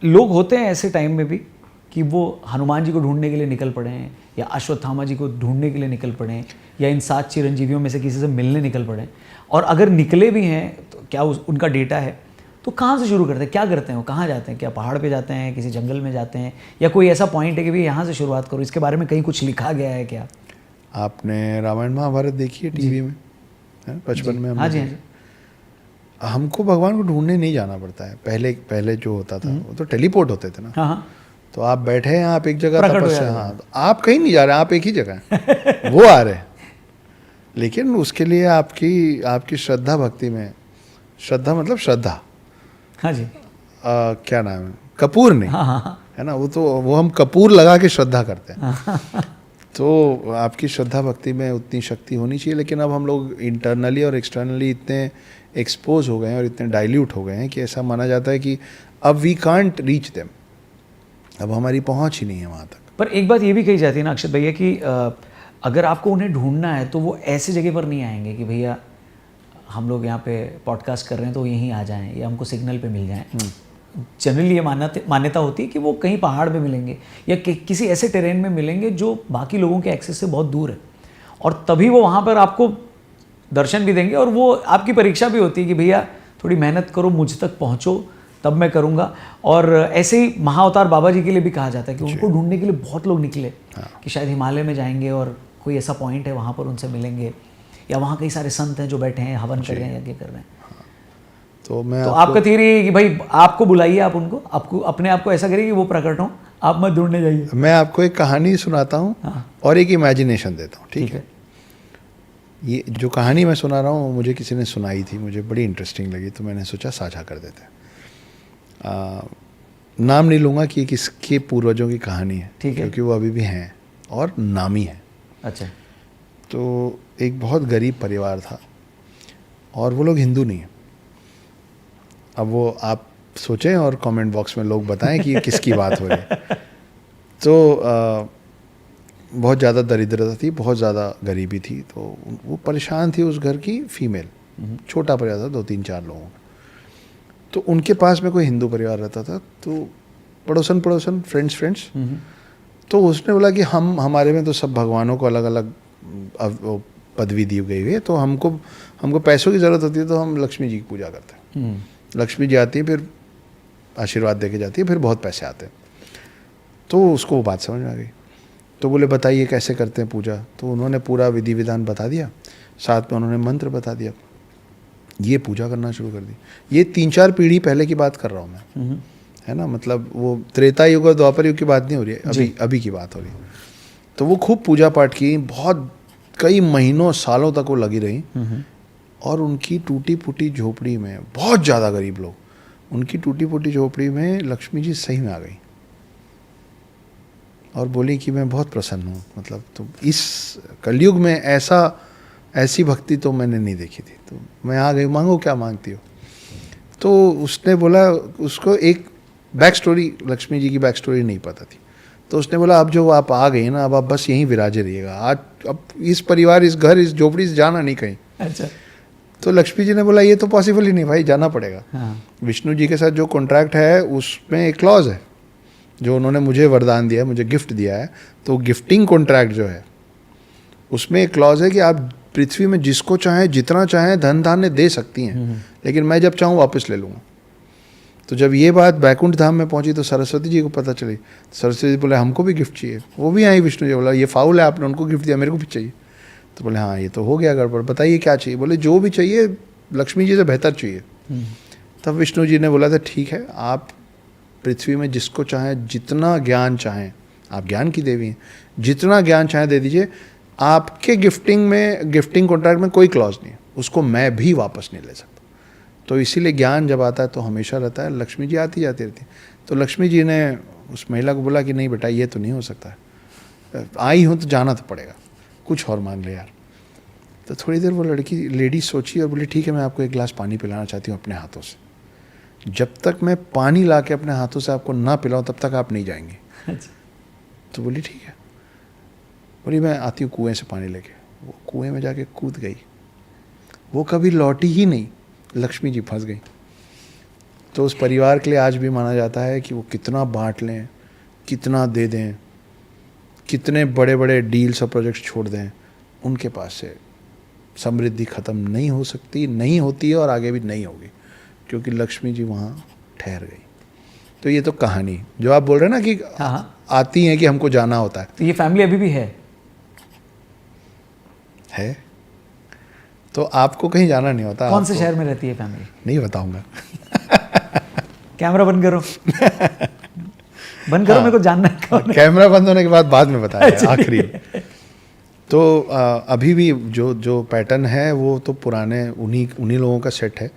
लोग होते हैं ऐसे टाइम में भी कि वो हनुमान जी को ढूंढने के लिए निकल पड़े हैं, या अश्वत्थामा जी को ढूंढने के लिए निकल पड़े हैं, या इन 7 चिरंजीवियों में से किसी से मिलने निकल पड़े हैं, और अगर निकले भी हैं तो क्या उनका डेटा है, तो कहाँ से शुरू करते हैं, क्या करते हैं, वो कहाँ जाते हैं, क्या पहाड़ पे जाते हैं, किसी जंगल में जाते हैं, या कोई ऐसा पॉइंट है कि भाई यहाँ से शुरुआत करो, इसके बारे में कहीं कुछ लिखा गया है क्या? आपने रामायण महाभारत देखी है टीवी में, है बचपन में? हाँ जी, हाँ जी। हमको भगवान को ढूंढने नहीं जाना पड़ता है। पहले पहले जो होता था वो तो टेलीपोर्ट होते थे ना। हाँ हाँ, तो आप बैठे हैं आप एक जगह प्रकट हो तपस्या, जाते हाँ, तो आप कहीं नहीं जा रहे, आप एक ही जगह हैं वो आ रहे हैं। लेकिन उसके लिए आपकी आपकी श्रद्धा भक्ति में, श्रद्धा मतलब श्रद्धा, हाँ जी, क्या नाम है, कपूर नहीं, हाँ हाँ है ना, वो तो वो हम कपूर लगा के श्रद्धा करते हैं। तो आपकी श्रद्धा भक्ति में उतनी शक्ति होनी चाहिए। लेकिन अब हम लोग इंटरनली और एक्सटर्नली इतने एक्सपोज हो गए हैं और इतने डाइल्यूट हो गए हैं कि ऐसा माना जाता है कि अब वी कांट रीच देम, अब हमारी पहुंच ही नहीं है वहाँ तक। पर एक बात ये भी कही जाती है ना अक्षत भैया कि अगर आपको उन्हें ढूंढना है तो वो ऐसी जगह पर नहीं आएंगे कि भैया हम लोग यहाँ पे पॉडकास्ट कर रहे हैं तो यहीं आ जाएं या हमको सिग्नल पे मिल जाएं। जनरली ये मान्यता होती है कि वो कहीं पहाड़ पे मिलेंगे या किसी ऐसे टेरेन में मिलेंगे जो बाकी लोगों के एक्सेस से बहुत दूर है, और तभी वो वहाँ पर आपको दर्शन भी देंगे, और वो आपकी परीक्षा भी होती है कि भैया थोड़ी मेहनत करो, मुझ तक पहुँचो, तब मैं करूँगा। और ऐसे ही महाअवतार बाबा जी के लिए भी कहा जाता है कि उनको ढूंढने के लिए बहुत लोग निकले, कि शायद हिमालय में जाएंगे और कोई ऐसा पॉइंट है वहाँ पर उनसे मिलेंगे, या वहाँ कई सारे संत हैं जो बैठे हैं हवन कर रहे हैं, यज्ञ कर रहे हैं। तो मैं तो आपका थियरी है कि भाई आपको बुलाइए, आप उनको, आपको अपने आप को ऐसा करिए कि वो प्रकट हो, आप मत ढूंढने जाइए। मैं आपको एक कहानी सुनाता हूँ और एक इमेजिनेशन देता हूँ, ठीक है? ये जो कहानी मैं सुना रहा हूँ मुझे किसी ने सुनाई थी, मुझे बड़ी इंटरेस्टिंग लगी, तो मैंने सोचा साझा कर देते हैं। नाम नहीं लूँगा कि किसके पूर्वजों की कहानी है, ठीक है, क्योंकि वो अभी भी हैं और नामी है। अच्छा। तो एक बहुत गरीब परिवार था और वो लोग हिंदू नहीं है। अब वो आप सोचें और कमेंट बॉक्स में लोग बताएं कि ये किसकी बात हो रही है। तो बहुत ज़्यादा दरिद्रता थी, बहुत ज़्यादा गरीबी थी, तो वो परेशान थी। उस घर की फीमेल, छोटा परिवार था, 2-3-4 लोगों का। तो उनके पास में कोई हिंदू परिवार रहता था, तो पड़ोसन फ्रेंड्स, तो उसने बोला कि हमारे में तो सब भगवानों को अलग अलग पदवी दी गई हुई है, तो हमको पैसों की ज़रूरत होती है तो हम लक्ष्मी जी की पूजा करते हैं। लक्ष्मी जी आती है, फिर आशीर्वाद दे के जाती है, फिर बहुत पैसे आते हैं। तो उसको वो बात समझ में आ गई। तो बोले बताइए कैसे करते हैं पूजा। तो उन्होंने पूरा विधि विधान बता दिया, साथ में उन्होंने मंत्र बता दिया, ये पूजा करना शुरू कर दी। ये 3-4 पीढ़ी पहले की बात कर रहा हूँ मैं, है ना, मतलब वो त्रेता युग और द्वापर युग की बात नहीं हो रही है, अभी की बात हो रही है। तो वो खूब पूजा पाठ की, बहुत कई महीनों सालों तक वो लगी रही। और उनकी टूटी फूटी झोपड़ी में, बहुत ज़्यादा गरीब लोग, उनकी टूटी फूटी झोपड़ी में लक्ष्मी जी सही में आ गई और बोली कि मैं बहुत प्रसन्न हूँ, मतलब तो इस कलयुग में ऐसी भक्ति तो मैंने नहीं देखी थी, तो मैं आ गई, मांगो क्या मांगती हो। तो उसने बोला, उसको एक बैक स्टोरी, लक्ष्मी जी की बैक स्टोरी नहीं पता थी। तो उसने बोला अब जो आप आ गई ना, अब आप बस यहीं विराजे रहिएगा, आज अब इस परिवार, इस घर, इस झोपड़ी से जाना नहीं कहीं। अच्छा। तो लक्ष्मी जी ने बोला ये तो पॉसिबल ही नहीं भाई, जाना पड़ेगा। हाँ। विष्णु जी के साथ जो कॉन्ट्रैक्ट है उसमें एक क्लॉज है, जो उन्होंने मुझे वरदान दिया है, मुझे गिफ्ट दिया है, तो गिफ्टिंग कॉन्ट्रैक्ट जो है उसमें एक क्लॉज है कि आप पृथ्वी में जिसको चाहें, जितना चाहें धन धान्य दे सकती हैं, लेकिन मैं जब चाहूँ वापस ले लूँगा। तो जब ये बात बैकुंठ धाम में पहुंची तो सरस्वती जी को पता चली। सरस्वती जी बोले हमको भी गिफ्ट चाहिए। वो भी आई, विष्णु जी बोला ये फाउल है, आपने उनको गिफ्ट दिया, मेरे को भी चाहिए। तो बोले हाँ ये तो हो गया गड़बड़, बताइए क्या चाहिए। बोले जो भी चाहिए लक्ष्मी जी से बेहतर चाहिए। तब विष्णु जी ने बोला था ठीक है, आप पृथ्वी में जिसको चाहें, जितना ज्ञान चाहें, आप ज्ञान की देवी हैं, जितना ज्ञान चाहें दे दीजिए। आपके गिफ्टिंग कॉन्ट्रैक्ट में कोई क्लॉज नहीं है, उसको मैं भी वापस नहीं ले सकता। तो इसीलिए ज्ञान जब आता है तो हमेशा रहता है, लक्ष्मी जी आती जाती रहती। तो लक्ष्मी जी ने उस महिला को बोला कि नहीं बेटा ये तो नहीं हो सकता है, आई हूँ तो जाना तो पड़ेगा, कुछ और मांग ले यार। तो थोड़ी देर वो लेडी सोची और बोली ठीक है मैं आपको एक गिलास पानी पिलाना चाहती हूँ अपने हाथों से। जब तक मैं पानी ला के अपने हाथों से आपको ना पिलाऊँ तब तक आप नहीं जाएंगे। अच्छा। तो बोली ठीक है। बोली मैं आती हूँ कुएं से पानी लेके। वो कुएं में जाके कूद गई, वो कभी लौटी ही नहीं, लक्ष्मी जी फंस गई। तो उस परिवार के लिए आज भी माना जाता है कि वो कितना बांट लें, कितना दे दें, कितने बड़े बड़े डील्स और प्रोजेक्ट्स छोड़ दें, उनके पास से समृद्धि ख़त्म नहीं हो सकती, नहीं होती है और आगे भी नहीं होगी, क्योंकि लक्ष्मी जी वहाँ ठहर गई। तो ये तो कहानी जो आप बोल रहे हैं ना कि हाँ, आती हैं कि हमको जाना होता है। तो ये फैमिली अभी भी है? तो आपको कहीं जाना नहीं होता। कौन से शहर में रहती है फैमिली? नहीं बताऊंगा। कैमरा बंद करो। बंद करो, मेरे को जानना है कौन है। कैमरा बंद होने के बाद में बताया आखिरी। तो अभी भी जो पैटर्न है वो तो पुराने उन्हीं लोगों का सेट है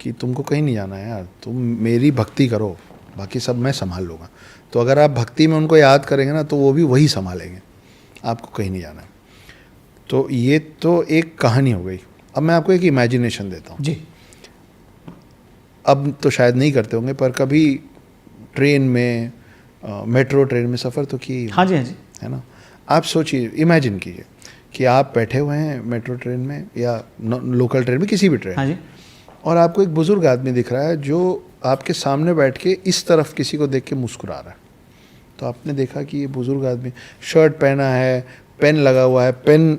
कि तुमको कहीं नहीं जाना है यार, तुम मेरी भक्ति करो, बाकी सब मैं संभाल लूँगा। तो अगर आप भक्ति में उनको याद करेंगे ना तो वो भी वही संभालेंगे, आपको कहीं नहीं जाना है। तो ये तो एक कहानी हो गई। अब मैं आपको एक इमेजिनेशन देता हूँ जी। अब तो शायद नहीं करते होंगे, पर कभी ट्रेन में मेट्रो ट्रेन में सफ़र तो किए ही होंगे। हाँ जी, हाँ जी। है ना। आप सोचिए, इमेजिन कीजिए कि आप बैठे हुए हैं मेट्रो ट्रेन में या लोकल ट्रेन में, किसी भी ट्रेन। हाँ जी। और आपको एक बुज़ुर्ग आदमी दिख रहा है जो आपके सामने बैठ के इस तरफ किसी को देख के मुस्कुरा रहा है। तो आपने देखा कि ये बुज़ुर्ग आदमी शर्ट पहना है, पेन लगा हुआ है, पेन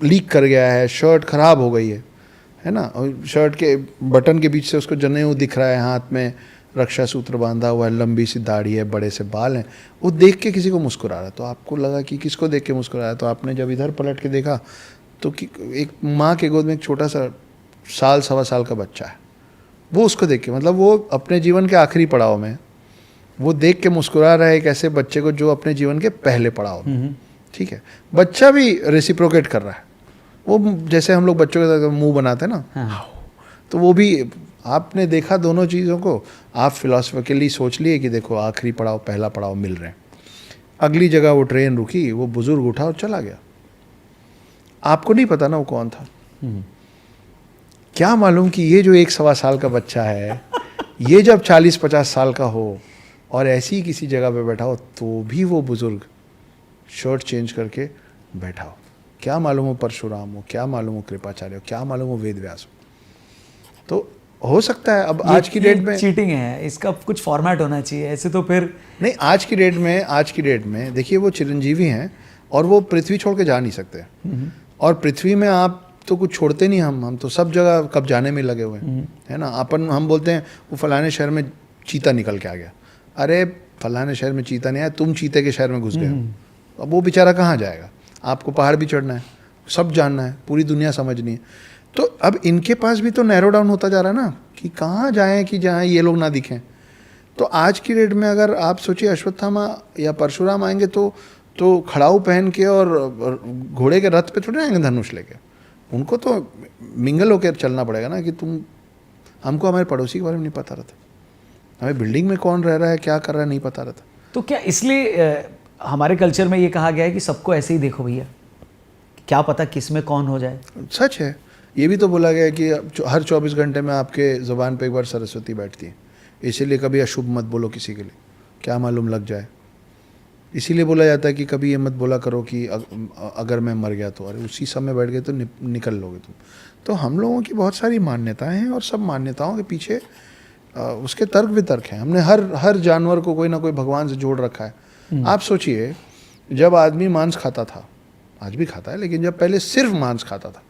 लीक कर गया है, शर्ट ख़राब हो गई है ना, और शर्ट के बटन के बीच से उसको जनेऊ दिख रहा है, हाथ में रक्षा सूत्र बांधा हुआ है, लंबी सी दाढ़ी है, बड़े से बाल हैं, वो देख के किसी को मुस्कुरा रहा है। तो आपको लगा कि किसको देख के मुस्कुरा रहा है। तो आपने जब इधर पलट के देखा तो एक माँ के गोद में एक छोटा सा साल सवा साल का बच्चा है, वो उसको देख के, मतलब वो अपने जीवन के आखिरी पड़ाव में वो देख के मुस्कुरा रहा है एक ऐसे बच्चे को जो अपने जीवन के पहले पड़ाव में। ठीक है, बच्चा भी रेसिप्रोकेट कर रहा है, वो जैसे हम लोग बच्चों के साथ मुंह बनाते हैं ना, हाँ। तो वो भी आपने देखा दोनों चीज़ों को। आप फिलोसफिकली सोच लिए कि देखो आखिरी पड़ाव पहला पड़ाव मिल रहे हैं। अगली जगह वो ट्रेन रुकी, वो बुजुर्ग उठा और चला गया। आपको नहीं पता ना वो कौन था। क्या मालूम कि ये जो 1 सवा साल का बच्चा है ये जब 40-50 साल का हो और ऐसी किसी जगह पे बैठा हो तो भी वो बुजुर्ग शर्ट चेंज करके बैठा हो। क्या मालूम हो परशुराम हो, क्या मालूम हो कृपाचार्य हो, क्या मालूम हो वेद व्यास हो। तो हो सकता है अब आज की डेट में चीटिंग है, इसका कुछ फॉर्मेट होना चाहिए, ऐसे तो फिर नहीं। आज की डेट में देखिए वो चिरंजीवी हैं और वो पृथ्वी छोड़ के जा नहीं सकते। और पृथ्वी में आप तो कुछ छोड़ते नहीं, हम तो सब जगह कब जाने में लगे हुए हैं, है ना। हम बोलते हैं वो फलाने शहर में चीता निकल के आ गया। अरे फलाने शहर में चीता नहीं आया, तुम चीते के शहर में घुस गए हो। अब वो बेचारा कहाँ जाएगा। आपको पहाड़ भी चढ़ना है, सब जानना है, पूरी दुनिया समझनी है। तो अब इनके पास भी तो नैरो डाउन होता जा रहा है ना कि कहाँ जाएं कि जहाँ ये लोग ना दिखें। तो आज की डेट में अगर आप सोचिए अश्वत्थामा या परशुराम आएंगे तो खड़ाऊ पहन के और घोड़े के रथ पे थोड़े आएंगे धनुष लेके। उनको तो मिंगल होकर चलना पड़ेगा ना कि हमको हमारे पड़ोसी के बारे में नहीं पता रहता, हमें बिल्डिंग में कौन रह रहा है क्या कर रहा है नहीं पता रहता। तो क्या इसलिए हमारे कल्चर में ये कहा गया है कि सबको ऐसे ही देखो भैया, क्या पता किस में कौन हो जाए। सच है, ये भी तो बोला गया है कि हर 24 घंटे में आपके ज़ुबान पे एक बार सरस्वती बैठती है, इसीलिए कभी अशुभ मत बोलो किसी के लिए, क्या मालूम लग जाए। इसीलिए बोला जाता है कि कभी ये मत बोला करो कि अगर मैं मर गया तो, अरे उसी समय बैठ गए तो निकल लोगे तुम। तो हम लोगों की बहुत सारी मान्यताएं हैं और सब मान्यताओं के पीछे उसके तर्क वितर्क हैं। हमने हर जानवर को कोई ना कोई भगवान से जोड़ रखा है। आप सोचिए जब आदमी मांस खाता था, आज भी खाता है, लेकिन जब पहले सिर्फ मांस खाता था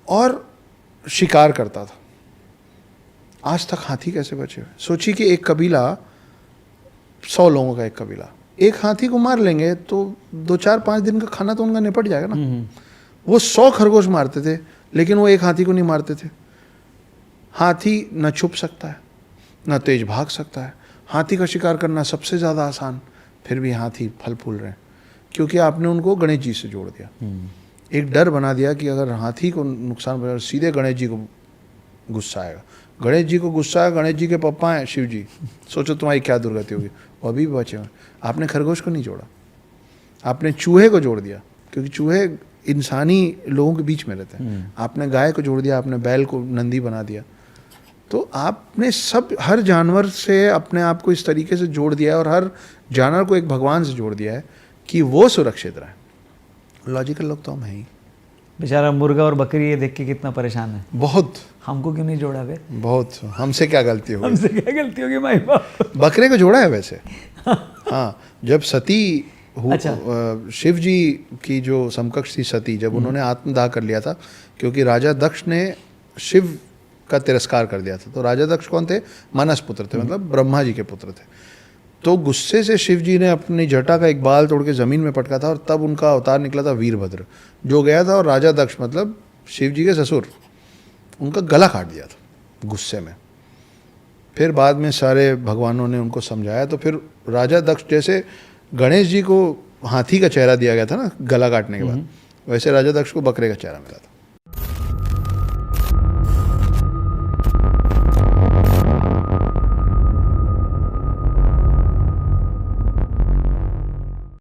और शिकार करता था, आज तक हाथी कैसे बचे हुए। सोचिए कि एक कबीला 100 लोगों का एक कबीला, एक हाथी को मार लेंगे तो 2-4-5 दिन का खाना तो उनका निपट जाएगा ना। वो 100 खरगोश मारते थे लेकिन वो एक हाथी को नहीं मारते थे। हाथी न छुप सकता है न तेज भाग सकता है, हाथी का शिकार करना सबसे ज़्यादा आसान, फिर भी हाथी फल फूल रहे हैं क्योंकि आपने उनको गणेश जी से जोड़ दिया। एक डर बना दिया कि अगर हाथी को नुकसान पहुंचा सीधे गणेश जी को गुस्सा आएगा। गणेश जी को गुस्सा है, गणेश जी के पप्पा हैं शिव जी, सोचो तुम्हारी क्या दुर्गति होगी। वो अभी भी बचे हुए। आपने खरगोश को नहीं जोड़ा, आपने चूहे को जोड़ दिया क्योंकि चूहे इंसानी लोगों के बीच में रहते हैं। आपने गाय को जोड़ दिया, आपने बैल को नंदी बना दिया। तो आपने हर जानवर से अपने आप को इस तरीके से जोड़ दिया है और हर जानवर को एक भगवान से जोड़ दिया है कि वो सुरक्षित रहे। लॉजिकल लोग तो हम हैं ही। बेचारा मुर्गा और बकरी ये देख के कितना परेशान है। बहुत हमको क्यों नहीं जोड़ा बे? बहुत, हमसे क्या गलती हो गई? हमसे क्या गलती होगी माई बाप? बकरे को जोड़ा है वैसे। हाँ, जब सती अच्छा। शिव जी की जो समकक्ष थी सती, जब उन्होंने आत्मदाह कर लिया था, क्योंकि राजा दक्ष ने शिव का तिरस्कार कर दिया था। तो राजा दक्ष कौन थे? मानस पुत्र थे, मतलब ब्रह्मा जी के पुत्र थे। तो गुस्से से शिव जी ने अपनी जटा का एक बाल तोड़ के ज़मीन में पटका था, और तब उनका अवतार निकला था वीरभद्र, जो गया था और राजा दक्ष मतलब शिव जी के ससुर, उनका गला काट दिया था गुस्से में। फिर बाद में सारे भगवानों ने उनको समझाया, तो फिर राजा दक्ष, जैसे गणेश जी को हाथी का चेहरा दिया गया था ना गला काटने के बाद, वैसे राजा दक्ष को बकरे का चेहरा मिला था।